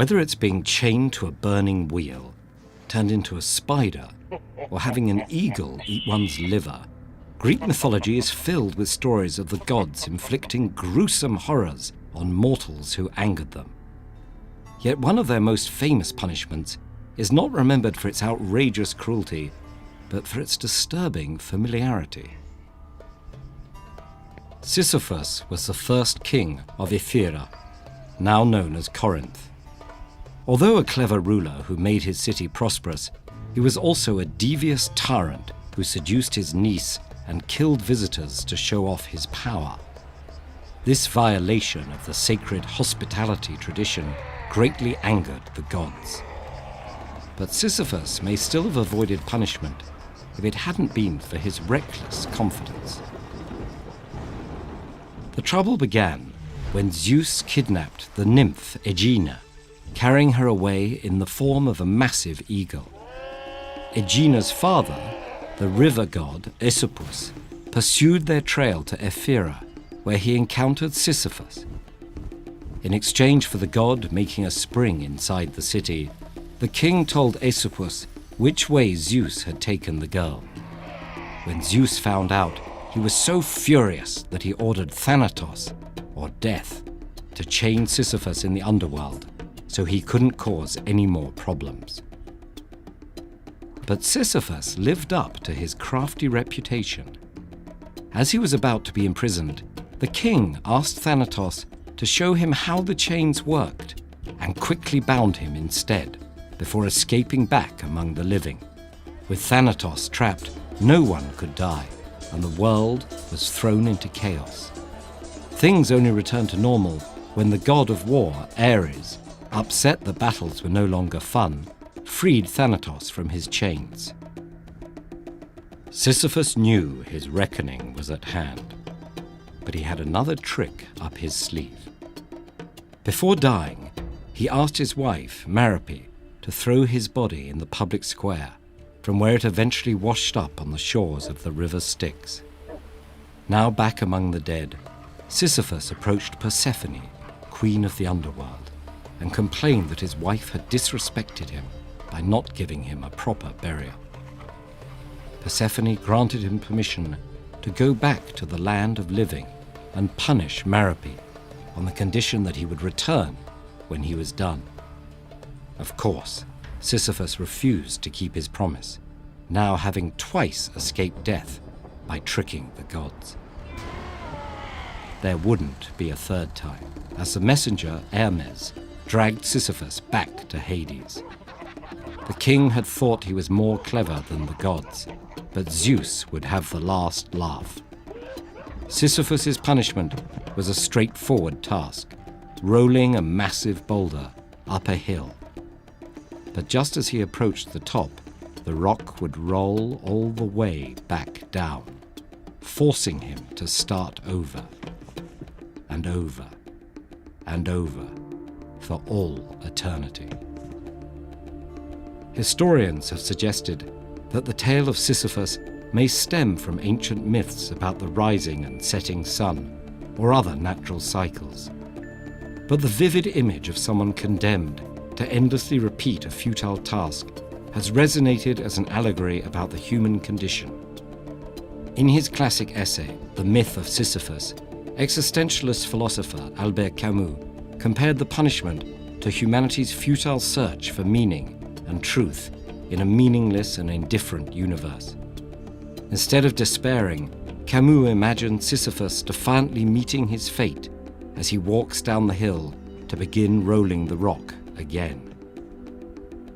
Whether it's being chained to a burning wheel, turned into a spider, or having an eagle eat one's liver, Greek mythology is filled with stories of the gods inflicting gruesome horrors on mortals who angered them. Yet one of their most famous punishments is not remembered for its outrageous cruelty, but for its disturbing familiarity. Sisyphus was the first king of Ephyra, now known as Corinth. Although a clever ruler who made his city prosperous, he was also a devious tyrant who seduced his niece and killed visitors to show off his power. This violation of the sacred hospitality tradition greatly angered the gods. But Sisyphus may still have avoided punishment if it hadn't been for his reckless confidence. The trouble began when Zeus kidnapped the nymph Aegina, carrying her away in the form of a massive eagle. Aegina's father, the river god Sisyphus, pursued their trail to Ephyra, where he encountered Sisyphus. In exchange for the god making a spring inside the city, the king told Sisyphus which way Zeus had taken the girl. When Zeus found out, he was so furious that he ordered Thanatos, or death, to chain Sisyphus in the underworld so he couldn't cause any more problems. But Sisyphus lived up to his crafty reputation. As he was about to be imprisoned, the king asked Thanatos to show him how the chains worked and quickly bound him instead, before escaping back among the living. With Thanatos trapped, no one could die, and the world was thrown into chaos. Things only returned to normal when the god of war, Ares, upset that battles were no longer fun, freed Thanatos from his chains. Sisyphus knew his reckoning was at hand, but he had another trick up his sleeve. Before dying, he asked his wife, Merope, to throw his body in the public square, from where it eventually washed up on the shores of the river Styx. Now back among the dead, Sisyphus approached Persephone, queen of the underworld, and complained that his wife had disrespected him by not giving him a proper burial. Persephone granted him permission to go back to the land of living and punish Merope on the condition that he would return when he was done. Of course, Sisyphus refused to keep his promise, now having twice escaped death by tricking the gods. There wouldn't be a third time, as the messenger Hermes dragged Sisyphus back to Hades. The king had thought he was more clever than the gods, but Zeus would have the last laugh. Sisyphus's punishment was a straightforward task, rolling a massive boulder up a hill. But just as he approached the top, the rock would roll all the way back down, forcing him to start over, and over, and over, for all eternity. Historians have suggested that the tale of Sisyphus may stem from ancient myths about the rising and setting sun, or other natural cycles. But the vivid image of someone condemned to endlessly repeat a futile task has resonated as an allegory about the human condition. In his classic essay, The Myth of Sisyphus, existentialist philosopher Albert Camus compared the punishment to humanity's futile search for meaning and truth in a meaningless and indifferent universe. Instead of despairing, Camus imagined Sisyphus defiantly meeting his fate as he walks down the hill to begin rolling the rock again.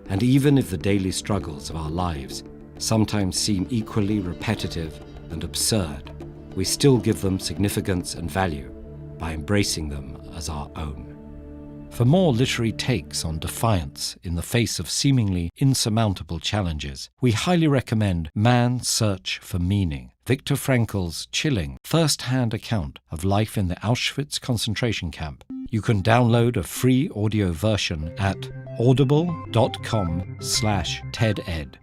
And even if the daily struggles of our lives sometimes seem equally repetitive and absurd, we still give them significance and value by embracing them as our own. For more literary takes on defiance in the face of seemingly insurmountable challenges, we highly recommend Man's Search for Meaning, Viktor Frankl's chilling, first-hand account of life in the Auschwitz concentration camp. You can download a free audio version at audible.com/TEDEd.